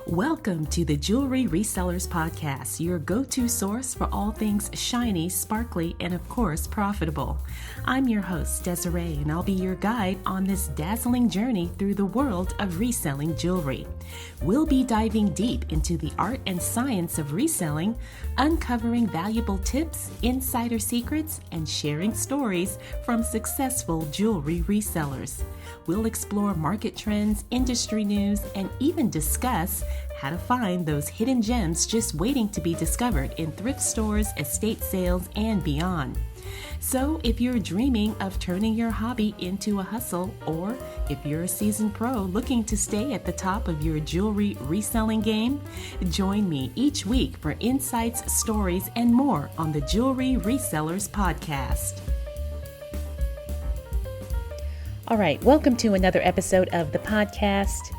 Welcome to the Jewelry Resellers Podcast, your go-to source for all things shiny, sparkly, and of course, profitable. I'm your host, Desiree, and I'll be your guide on this dazzling journey through the world of reselling jewelry. We'll be diving deep into the art and science of reselling, uncovering valuable tips, insider secrets, and sharing stories from successful jewelry resellers. We'll explore market trends, industry news, and even discuss how to find those hidden gems just waiting to be discovered in thrift stores, estate sales, and beyond. So if you're dreaming of turning your hobby into a hustle, or if you're a seasoned pro looking to stay at the top of your jewelry reselling game, join me each week for insights, stories, and more on the Jewelry Resellers Podcast. All right, welcome to another episode of the podcast.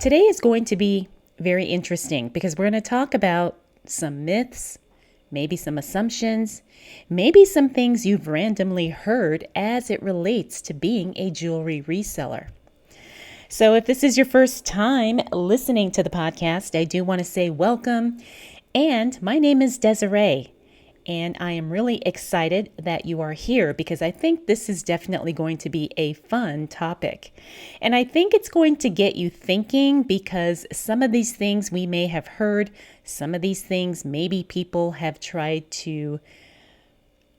Today is going to be very interesting because we're going to talk about some myths, maybe some assumptions, maybe some things you've randomly heard as it relates to being a jewelry reseller. So if this is your first time listening to the podcast, I do want to say welcome. And my name is Desiree. And I am really excited that you are here because I think this is definitely going to be a fun topic. And I think it's going to get you thinking because some of these things we may have heard, some of these things maybe people have tried to,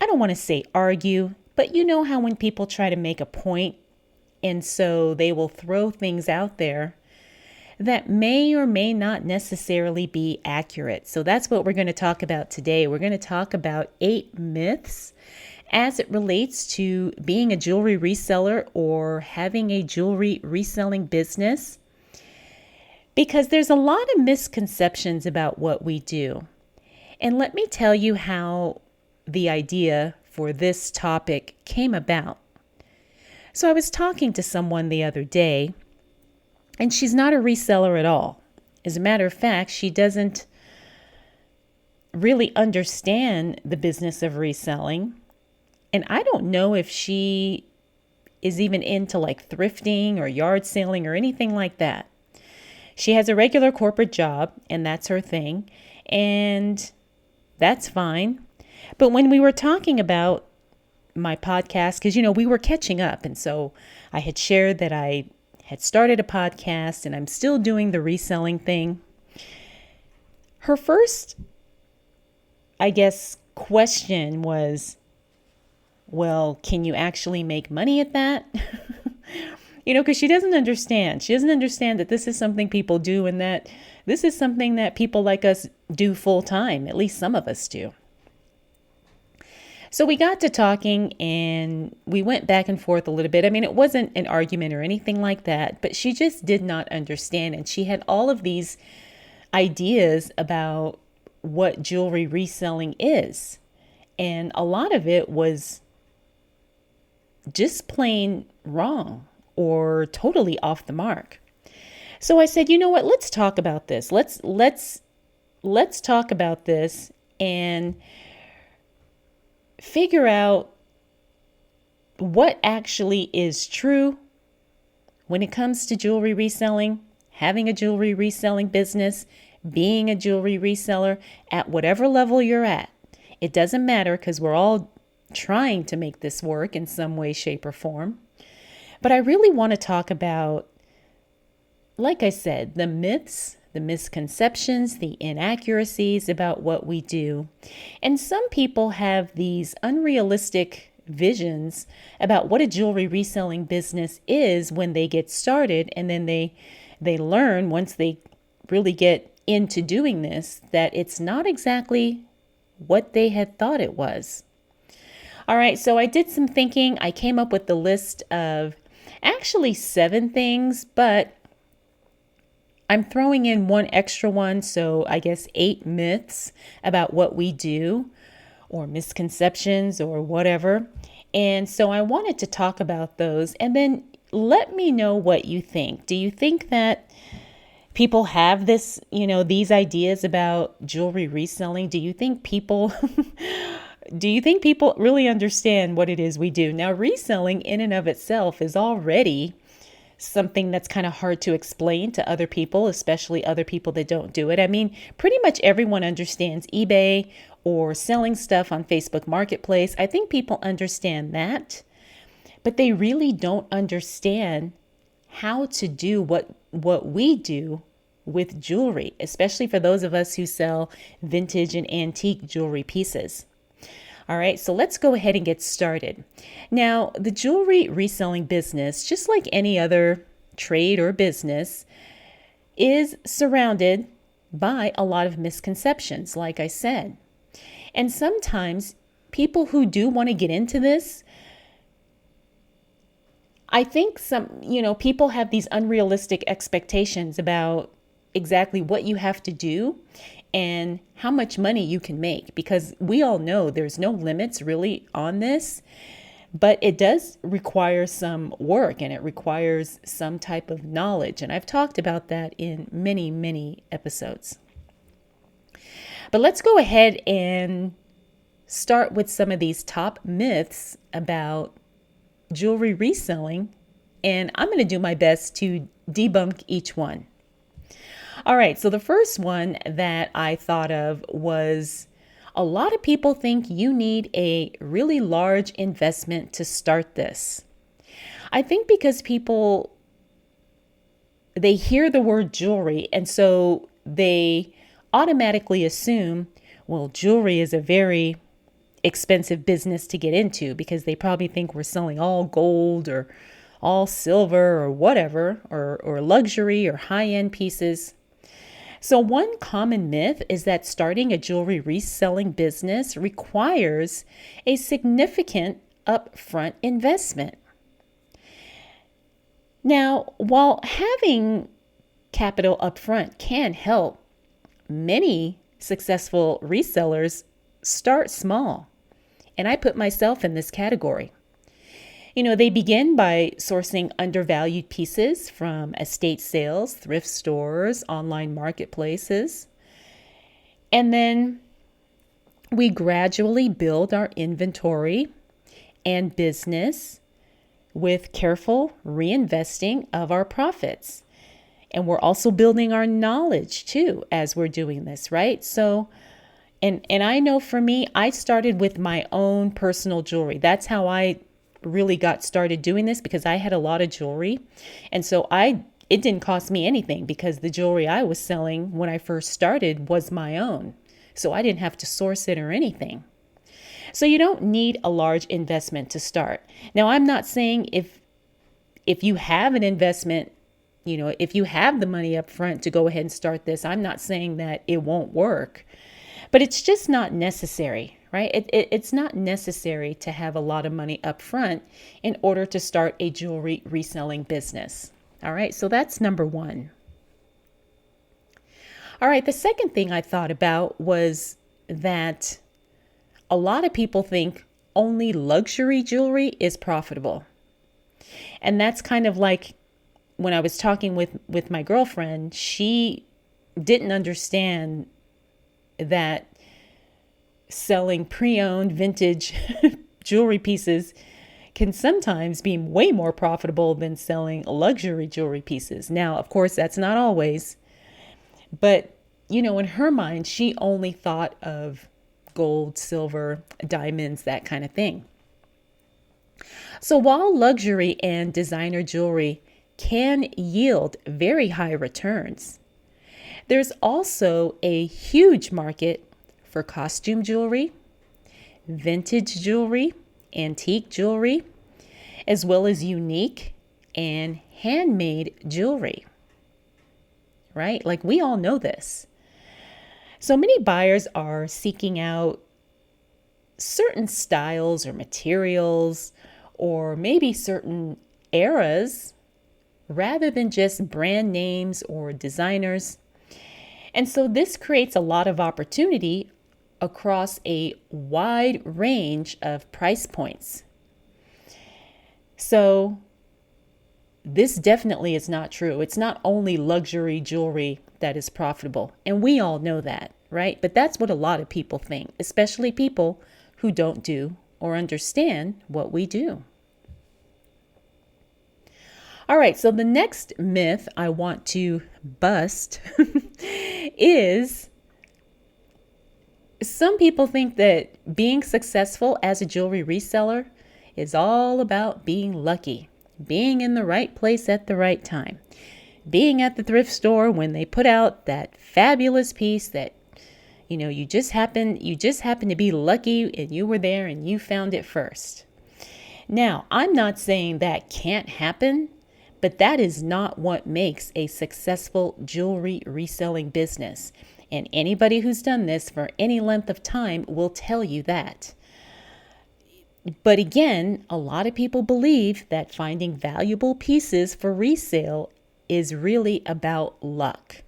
I don't want to say argue, but you know how when people try to make a point and so they will throw things out there that may or may not necessarily be accurate. So that's what we're going to talk about today. We're going to talk about 8 myths as it relates to being a jewelry reseller or having a jewelry reselling business, because there's a lot of misconceptions about what we do. And let me tell you how the idea for this topic came about. So I was talking to someone the other day, and she's not a reseller at all. As a matter of fact, she doesn't really understand the business of reselling. And I don't know if she is even into like thrifting or yard selling or anything like that. She has a regular corporate job and that's her thing. And that's fine. But when we were talking about my podcast, because, we were catching up. And so I had shared that I had started a podcast and I'm still doing the reselling thing. Her first, question was, well, can you actually make money at that? Because she doesn't understand. She doesn't understand that this is something people do and that this is something that people like us do full time. At least some of us do. So we got to talking and we went back and forth a little bit. I mean, it wasn't an argument or anything like that, but she just did not understand. And she had all of these ideas about what jewelry reselling is. And a lot of it was just plain wrong or totally off the mark. So I said, you know what, let's talk about this. Let's talk about this and figure out what actually is true when it comes to jewelry reselling, having a jewelry reselling business, being a jewelry reseller at whatever level you're at. It doesn't matter because we're all trying to make this work in some way, shape, or form. But I really want to talk about, like I said, the myths, the misconceptions, the inaccuracies about what we do. And some people have these unrealistic visions about what a jewelry reselling business is when they get started. And then they learn once they really get into doing this, that it's not exactly what they had thought it was. All right, so I did some thinking. I came up with the list of actually 7 things, but I'm throwing in one extra one, so I guess 8 myths about what we do or misconceptions or whatever. And so I wanted to talk about those and then let me know what you think. Do you think that people have this, these ideas about jewelry reselling? Do you think people really understand what it is we do? Now, reselling in and of itself is already something that's kind of hard to explain to other people, especially other people that don't do it. I mean, pretty much everyone understands eBay or selling stuff on Facebook Marketplace. I think people understand that, but they really don't understand how to do what we do with jewelry, especially for those of us who sell vintage and antique jewelry pieces. All right, so let's go ahead and get started. Now, the jewelry reselling business, just like any other trade or business, is surrounded by a lot of misconceptions, like I said. And sometimes people who do want to get into this, I think people have these unrealistic expectations about exactly what you have to do and how much money you can make, because we all know there's no limits really on this, but it does require some work and it requires some type of knowledge. And I've talked about that in many, many episodes. But let's go ahead and start with some of these top myths about jewelry reselling, and I'm going to do my best to debunk each one. All right, so the first one that I thought of was a lot of people think you need a really large investment to start this. I think because they hear the word jewelry, and so they automatically assume, well, jewelry is a very expensive business to get into, because they probably think we're selling all gold or all silver or whatever, or luxury or high-end pieces. So one common myth is that starting a jewelry reselling business requires a significant upfront investment. Now, while having capital upfront can help, many successful resellers start small. And I put myself in this category. They begin by sourcing undervalued pieces from estate sales, thrift stores, online marketplaces. And then we gradually build our inventory and business with careful reinvesting of our profits. And we're also building our knowledge too as we're doing this, right? So, and I know for me, I started with my own personal jewelry. That's how I really got started doing this, because I had a lot of jewelry. And so it didn't cost me anything, because the jewelry I was selling when I first started was my own. So I didn't have to source it or anything. So you don't need a large investment to start. Now, I'm not saying if you have an investment, if you have the money up front to go ahead and start this, I'm not saying that it won't work, but it's just not necessary, right? It's not necessary to have a lot of money up front in order to start a jewelry reselling business. All right, so that's number one. All right, the second thing I thought about was that a lot of people think only luxury jewelry is profitable. And that's kind of like when I was talking with my girlfriend, she didn't understand that selling pre-owned vintage jewelry pieces can sometimes be way more profitable than selling luxury jewelry pieces. Now, of course, that's not always, but in her mind, she only thought of gold, silver, diamonds, that kind of thing. So while luxury and designer jewelry can yield very high returns, there's also a huge market for costume jewelry, vintage jewelry, antique jewelry, as well as unique and handmade jewelry, right? Like, we all know this. So many buyers are seeking out certain styles or materials, or maybe certain eras, rather than just brand names or designers. And so this creates a lot of opportunity across a wide range of price points. So this definitely is not true. It's not only luxury jewelry that is profitable. And we all know that, right? But that's what a lot of people think, especially people who don't do or understand what we do. All right, so the next myth I want to bust is some people think that being successful as a jewelry reseller is all about being lucky, being in the right place at the right time, being at the thrift store when they put out that fabulous piece that you just happen to be lucky and you were there and you found it first. Now, I'm not saying that can't happen, but that is not what makes a successful jewelry reselling business. And anybody who's done this for any length of time will tell you that. But again, a lot of people believe that finding valuable pieces for resale is really about luck.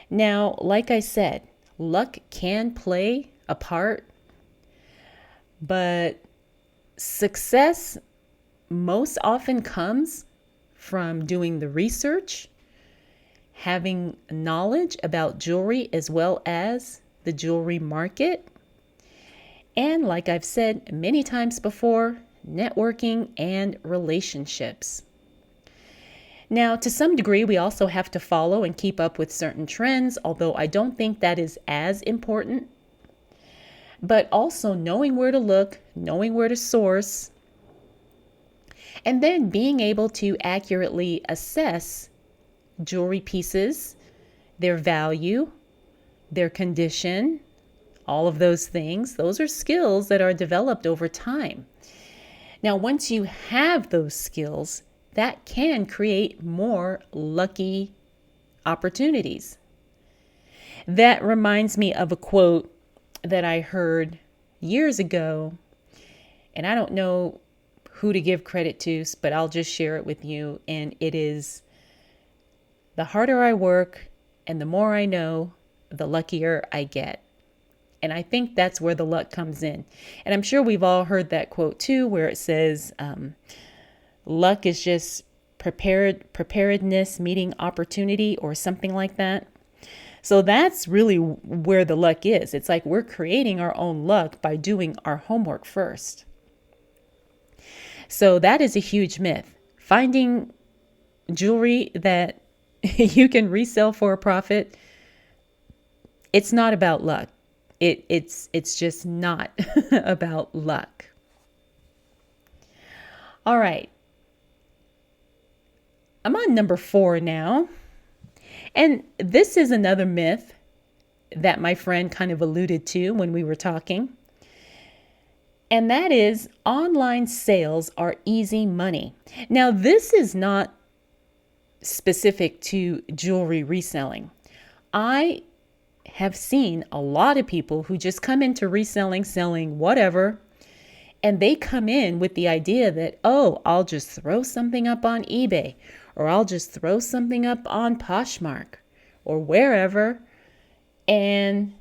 Now, like I said, luck can play a part, but success most often comes from doing the research, having knowledge about jewelry as well as the jewelry market, and like I've said many times before, networking and relationships. Now, to some degree, we also have to follow and keep up with certain trends, although I don't think that is as important. But also knowing where to look, knowing where to source, and then being able to accurately assess jewelry pieces, their value, their condition, all of those things. Those are skills that are developed over time. Now, once you have those skills, that can create more lucky opportunities. That reminds me of a quote that I heard years ago, and I don't know who to give credit to, but I'll just share it with you. And it is, the harder I work and the more I know, the luckier I get. And I think that's where the luck comes in. And I'm sure we've all heard that quote too, where it says, luck is just preparedness meeting opportunity or something like that. So that's really where the luck is. It's like we're creating our own luck by doing our homework first. So that is a huge myth. Finding jewelry that you can resell for a profit, it's not about luck. It's just not about luck. All right. I'm on number 4 now. And this is another myth that my friend kind of alluded to when we were talking. And that is online sales are easy money. Now, this is not specific to jewelry reselling. I have seen a lot of people who just come into reselling, selling whatever, and they come in with the idea that, oh, I'll just throw something up on eBay, or I'll just throw something up on Poshmark or wherever, and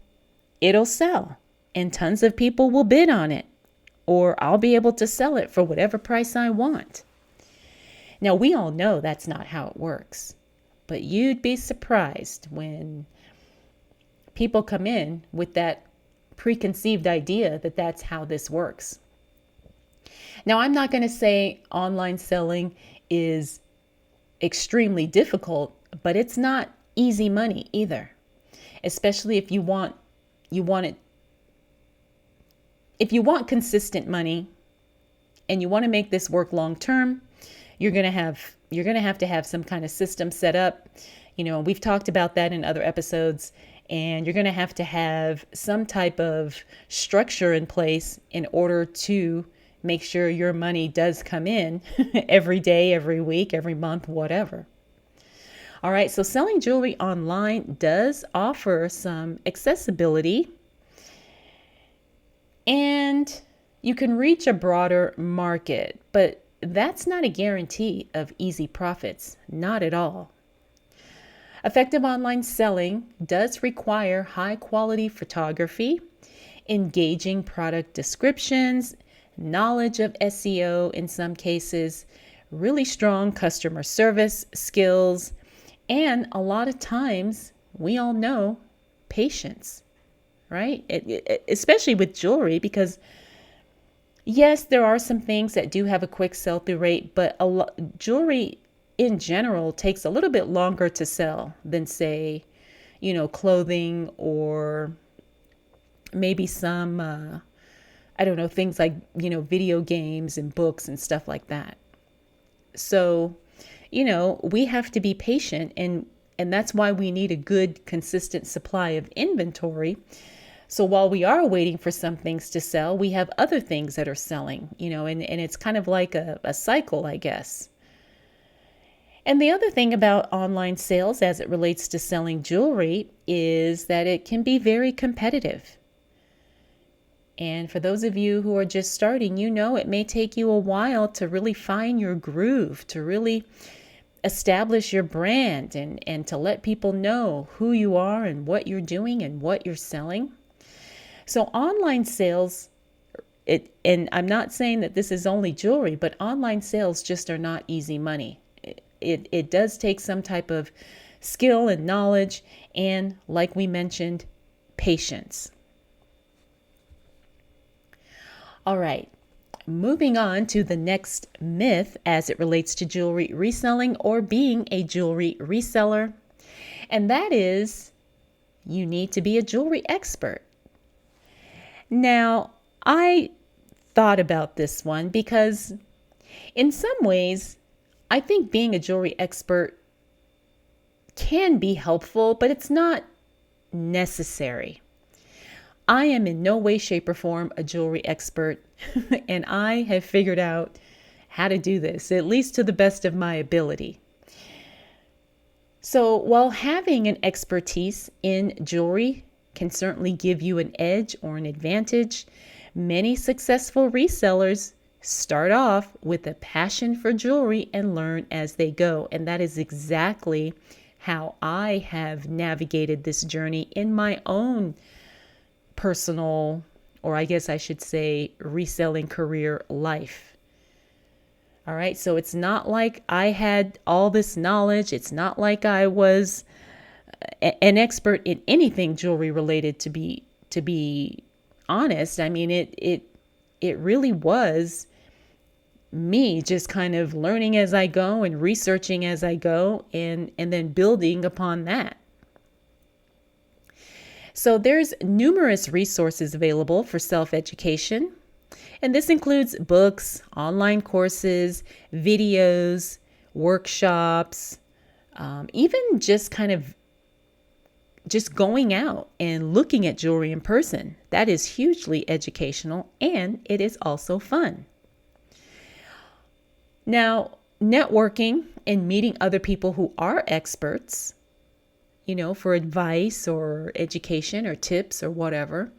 it'll sell. And tons of people will bid on it, or I'll be able to sell it for whatever price I want. Now, we all know that's not how it works, but you'd be surprised when people come in with that preconceived idea that that's how this works. Now, I'm not going to say online selling is extremely difficult, but it's not easy money either. Especially if you want consistent money and you want to make this work long term, you're going to have to have some kind of system set up. We've talked about that in other episodes, and you're going to have some type of structure in place in order to make sure your money does come in every day, every week, every month, whatever. All right, so selling jewelry online does offer some accessibility, and you can reach a broader market, but that's not a guarantee of easy profits, not at all. Effective online selling does require high quality photography, engaging product descriptions, knowledge of SEO in some cases, really strong customer service skills, and a lot of times, we all know, patience, right? Especially with jewelry, because yes, there are some things that do have a quick sell-through rate, but jewelry in general takes a little bit longer to sell than, say, clothing, or maybe some, I don't know, things like, video games and books and stuff like that. So, we have to be patient, and that's why we need a good, consistent supply of inventory. So while we are waiting for some things to sell, we have other things that are selling, and it's kind of like a cycle, I guess. And the other thing about online sales as it relates to selling jewelry is that it can be very competitive. And for those of you who are just starting, it may take you a while to really find your groove, to really establish your brand, and to let people know who you are and what you're doing and what you're selling. So online sales, and I'm not saying that this is only jewelry, but online sales just are not easy money. It does take some type of skill and knowledge, and like we mentioned, patience. All right, moving on to the next myth as it relates to jewelry reselling or being a jewelry reseller. And that is, you need to be a jewelry expert. Now, I thought about this one because in some ways, I think being a jewelry expert can be helpful, but it's not necessary. I am in no way, shape, or form a jewelry expert, and I have figured out how to do this, at least to the best of my ability. So while having an expertise in jewelry can certainly give you an edge or an advantage, many successful resellers start off with a passion for jewelry and learn as they go. And that is exactly how I have navigated this journey in my own personal, or I guess I should say, reselling career life. All right, so it's not like I had all this knowledge. It's not like I was an expert in anything jewelry related, to be honest. I mean, it really was me just kind of learning as I go and researching as I go, and then building upon that. So there's numerous resources available for self-education, and this includes books, online courses, videos, workshops, even just going out and looking at jewelry in person. That is hugely educational, and it is also fun. Now, networking and meeting other people who are experts, for advice or education or tips or whatever,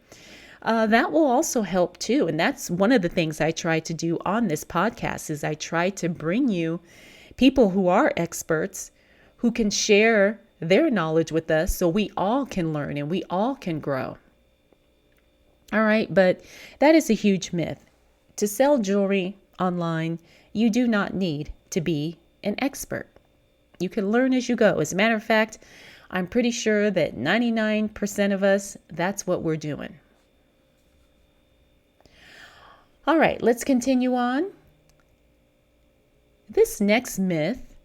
that will also help too. And that's one of the things I try to do on this podcast, is I try to bring you people who are experts who can share their knowledge with us so we all can learn and we all can grow. All right, but that is a huge myth. To sell jewelry online, you do not need to be an expert. You can learn as you go. As a matter of fact, I'm pretty sure that 99% of us, that's what we're doing. All right, let's continue on. This next myth.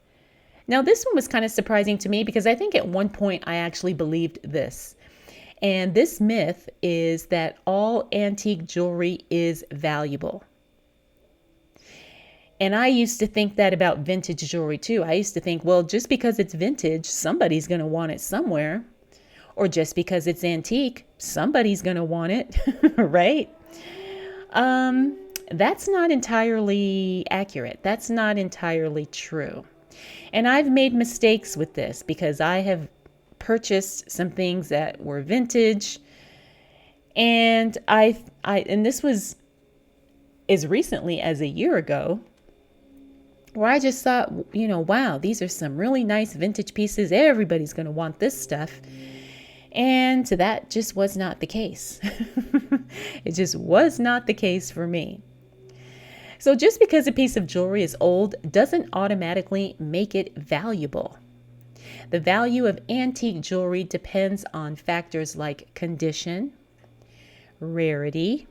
Now, this one was kind of surprising to me because I think at one point I actually believed this. And this myth is that all antique jewelry is valuable. And I used to think that about vintage jewelry too. I used to think, well, just because it's vintage, somebody's going to want it somewhere. Or just because it's antique, somebody's going to want it, right? That's not entirely accurate. That's not entirely true. And I've made mistakes with this because I have purchased some things that were vintage, and and this was as recently as a year ago, where I just thought, wow, these are some really nice vintage pieces. Everybody's going to want this stuff. And that just was not the case. It just was not the case for me. So just because a piece of jewelry is old doesn't automatically make it valuable. The value of antique jewelry depends on factors like condition, rarity,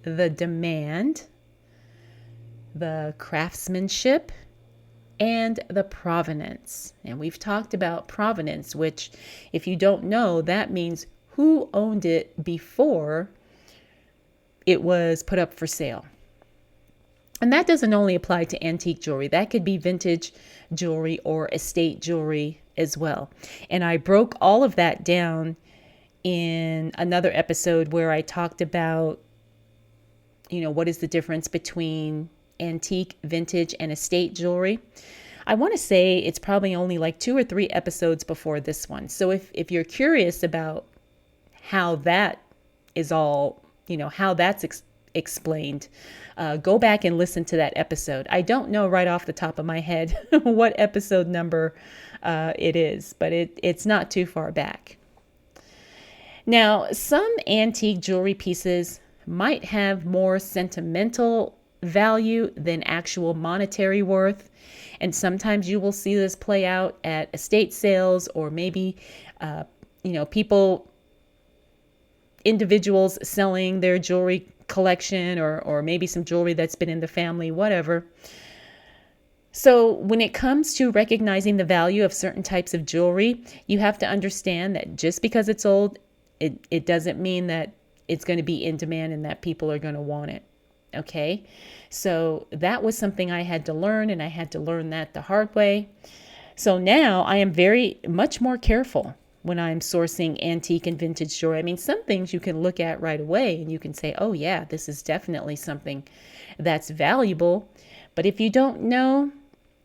the demand, the craftsmanship, and the provenance. And we've talked about provenance, which, if you don't know, that means who owned it before it was put up for sale. And that doesn't only apply to antique jewelry. That could be vintage jewelry or estate jewelry as well. And I broke all of that down in another episode where I talked about, what is the difference between antique, vintage, and estate jewelry. I want to say it's probably only like 2 or 3 episodes before this one. So if you're curious about how that is all, how that's explained, go back and listen to that episode. I don't know right off the top of my head what episode number it is, but it's not too far back. Now, some antique jewelry pieces might have more sentimental value than actual monetary worth. And sometimes you will see this play out at estate sales, or maybe, individuals selling their jewelry collection, or maybe some jewelry that's been in the family, whatever. So when it comes to recognizing the value of certain types of jewelry, you have to understand that just because it's old, it doesn't mean that it's going to be in demand and that people are going to want it. Okay. So that was something I had to learn, and I had to learn that the hard way. So now I am very much more careful when I'm sourcing antique and vintage jewelry. I mean, some things you can look at right away and you can say, oh yeah, this is definitely something that's valuable. But if you don't know,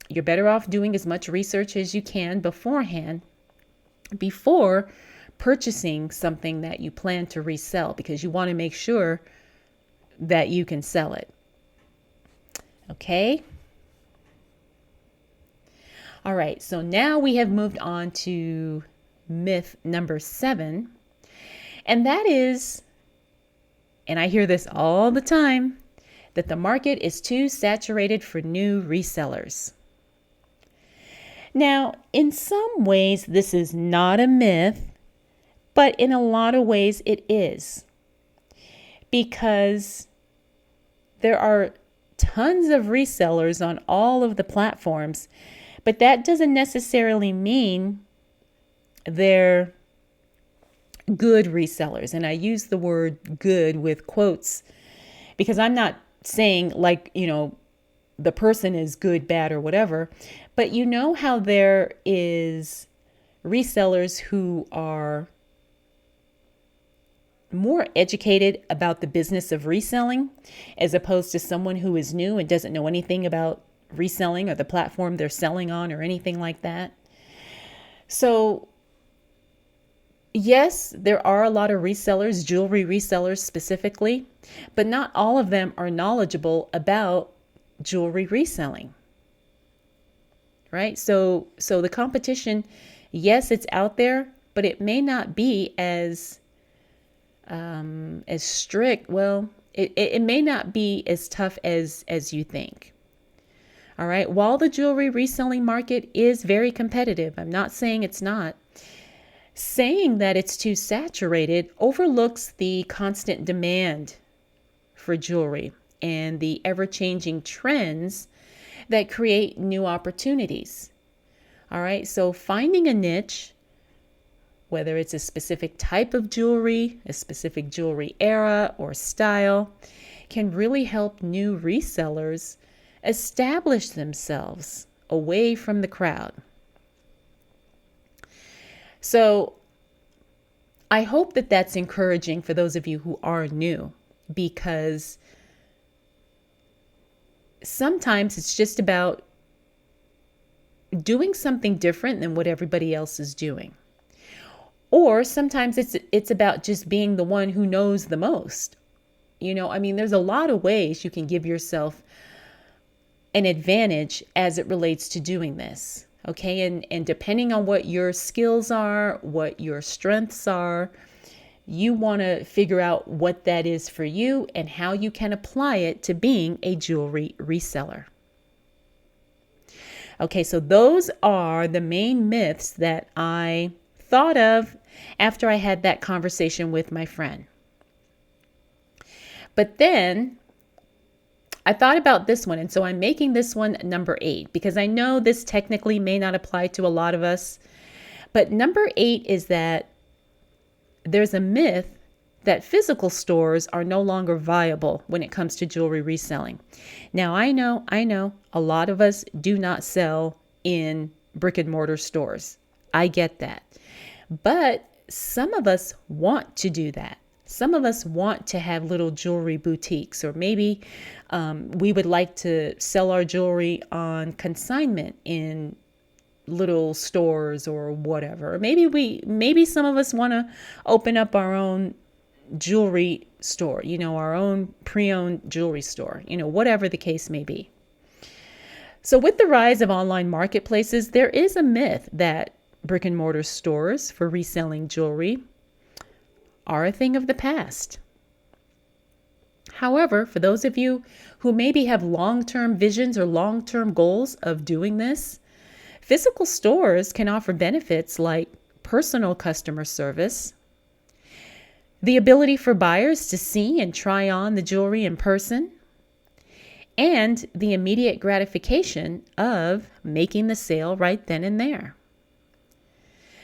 you're better off doing as much research as you can beforehand before purchasing something that you plan to resell, because you want to make sure that you can sell it. Okay. All right. So now we have moved on to myth number 7. And that is, and I hear this all the time, that the market is too saturated for new resellers. Now, in some ways, this is not a myth, but in a lot of ways it is. Because there are tons of resellers on all of the platforms, but that doesn't necessarily mean they're good resellers. And I use the word good with quotes because I'm not saying like, the person is good, bad, or whatever, but you know how there is resellers who are more educated about the business of reselling, as opposed to someone who is new and doesn't know anything about reselling or the platform they're selling on or anything like that. So yes, there are a lot of resellers, jewelry resellers specifically, but not all of them are knowledgeable about jewelry reselling. Right? So the competition, yes, it's out there, but it may not be as strict. Well, it may not be as tough as you think. All right. While the jewelry reselling market is very competitive, I'm not saying it's not. Saying that it's too saturated overlooks the constant demand for jewelry and the ever-changing trends that create new opportunities. All right. So finding a niche, whether it's a specific type of jewelry, a specific jewelry era or style, can really help new resellers establish themselves away from the crowd. So I hope that that's encouraging for those of you who are new, because sometimes it's just about doing something different than what everybody else is doing. Or sometimes it's about just being the one who knows the most. There's a lot of ways you can give yourself an advantage as it relates to doing this. Okay. And depending on what your skills are, what your strengths are, you want to figure out what that is for you and how you can apply it to being a jewelry reseller. Okay. So those are the main myths that I thought of after I had that conversation with my friend. But then I thought about this one, and so I'm making this one number 8 because I know this technically may not apply to a lot of us. But number 8 is that there's a myth that physical stores are no longer viable when it comes to jewelry reselling. Now, I know a lot of us do not sell in brick and mortar stores. I get that. But some of us want to do that. Some of us want to have little jewelry boutiques, or maybe we would like to sell our jewelry on consignment in little stores or whatever. Maybe some of us want to open up our own jewelry store, our own pre-owned jewelry store, whatever the case may be. So with the rise of online marketplaces, there is a myth that brick and mortar stores for reselling jewelry are a thing of the past. However, for those of you who maybe have long-term visions or long-term goals of doing this, physical stores can offer benefits like personal customer service, the ability for buyers to see and try on the jewelry in person, and the immediate gratification of making the sale right then and there.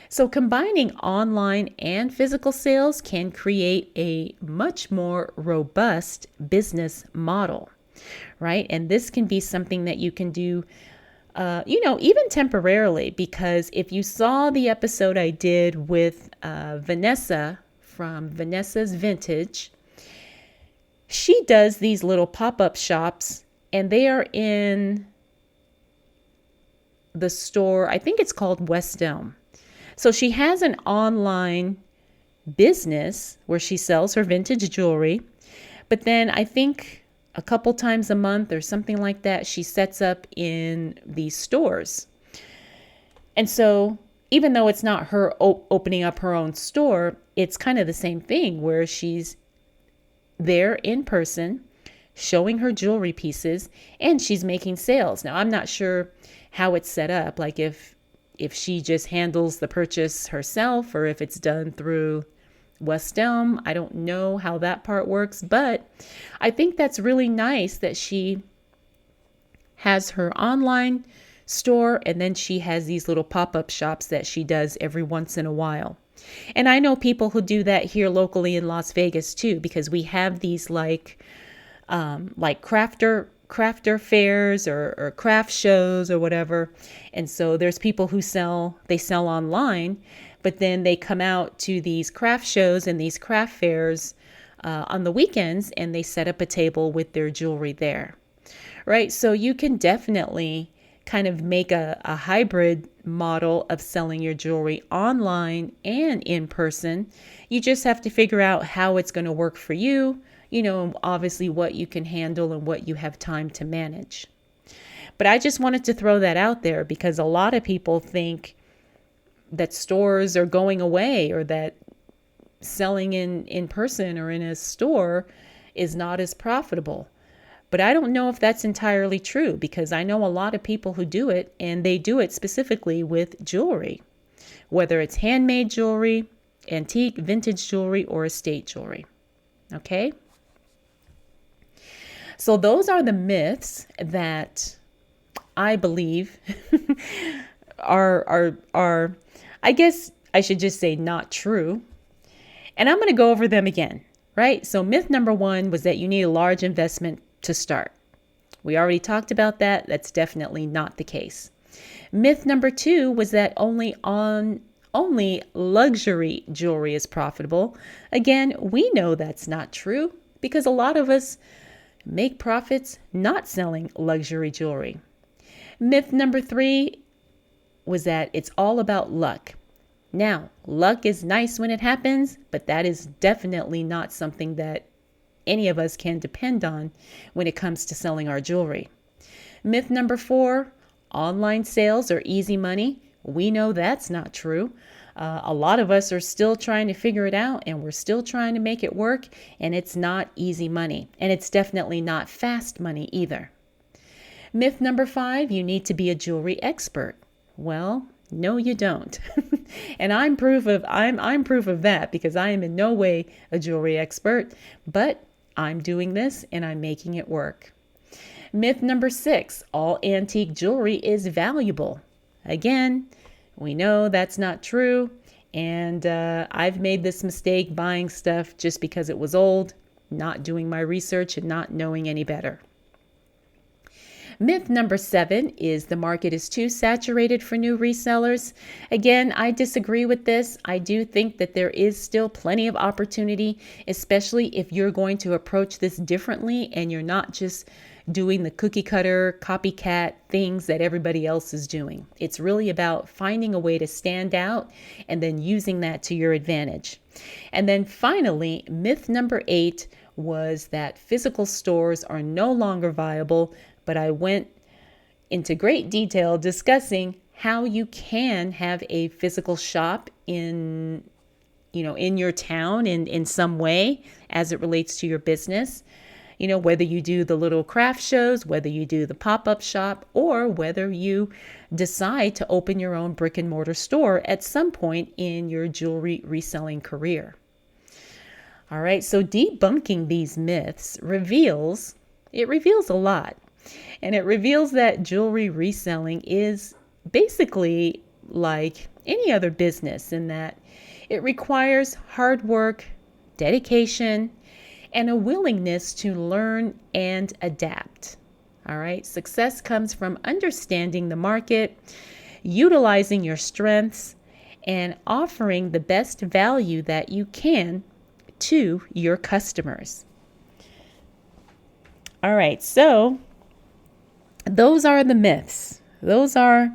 So combining online and physical sales can create a much more robust business model, right? And this can be something that you can do even temporarily, because if you saw the episode I did with Vanessa from Vanessa's Vintage, she does these little pop-up shops, and they are in the store, I think it's called West Elm. So she has an online business where she sells her vintage jewelry, but then I think a couple times a month or something like that, she sets up in these stores. And so even though it's not her opening up her own store, it's kind of the same thing where she's there in person showing her jewelry pieces and she's making sales. Now, I'm not sure how it's set up, like if she just handles the purchase herself or if it's done through West Elm. I don't know how that part works, but I think that's really nice that she has her online store and then she has these little pop-up shops that she does every once in a while. And I know people who do that here locally in Las Vegas too, because we have these like crafter fairs or craft shows or whatever. And so there's people who sell online, but then they come out to these craft shows and these craft fairs on the weekends, and they set up a table with their jewelry there, right? So you can definitely kind of make a hybrid model of selling your jewelry online and in person. You just have to figure out how it's going to work for you, obviously what you can handle and what you have time to manage. But I just wanted to throw that out there because a lot of people think that stores are going away or that selling in person or in a store is not as profitable. But I don't know if that's entirely true, because I know a lot of people who do it, and they do it specifically with jewelry, whether it's handmade jewelry, antique, vintage jewelry, or estate jewelry. Okay? So those are the myths that I believe are I guess I should just say not true. And I'm going to go over them again, right? So myth number 1 was that you need a large investment to start. We already talked about that. That's definitely not the case. Myth number 2 was that only luxury jewelry is profitable. Again, we know that's not true because a lot of us make profits not selling luxury jewelry. Myth number 3 was that it's all about luck. Now, luck is nice when it happens, but that is definitely not something that any of us can depend on when it comes to selling our jewelry. Myth number 4, online sales are easy money. We know that's not true. A lot of us are still trying to figure it out, and we're still trying to make it work, and it's not easy money, and it's definitely not fast money either. Myth number 5, you need to be a jewelry expert. Well, no, you don't. And I'm proof of that because I am in no way a jewelry expert, but I'm doing this and I'm making it work. Myth number 6, all antique jewelry is valuable. Again, we know that's not true. And I've made this mistake buying stuff just because it was old, not doing my research and not knowing any better. Myth number 7 is the market is too saturated for new resellers. Again, I disagree with this. I do think that there is still plenty of opportunity, especially if you're going to approach this differently and you're not just doing the cookie cutter, copycat things that everybody else is doing. It's really about finding a way to stand out and then using that to your advantage. And then finally, myth number 8 was that physical stores are no longer viable, but I went into great detail discussing how you can have a physical shop in your town in some way as it relates to your business. Whether you do the little craft shows, whether you do the pop-up shop, or whether you decide to open your own brick and mortar store at some point in your jewelry reselling career. All right, so debunking these myths reveals a lot. And it reveals that jewelry reselling is basically like any other business in that it requires hard work, dedication, and a willingness to learn and adapt. All right. Success comes from understanding the market, utilizing your strengths, and offering the best value that you can to your customers. All right. So those are the myths. Those are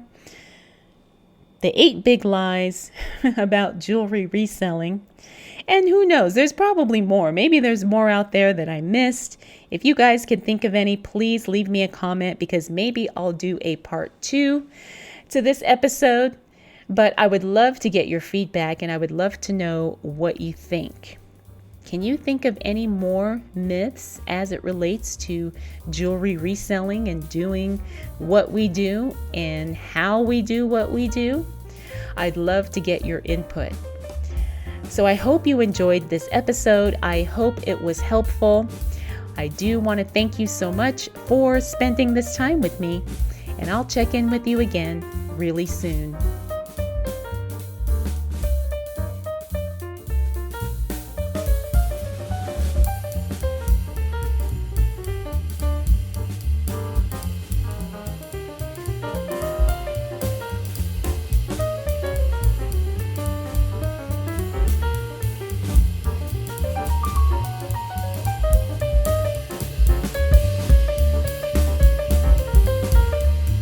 the 8 big lies about jewelry reselling. And who knows, there's probably more. Maybe there's more out there that I missed. If you guys can think of any, please leave me a comment because maybe I'll do a part 2 to this episode. But I would love to get your feedback and I would love to know what you think. Can you think of any more myths as it relates to jewelry reselling and doing what we do and how we do what we do? I'd love to get your input. So I hope you enjoyed this episode. I hope it was helpful. I do want to thank you so much for spending this time with me, and I'll check in with you again really soon.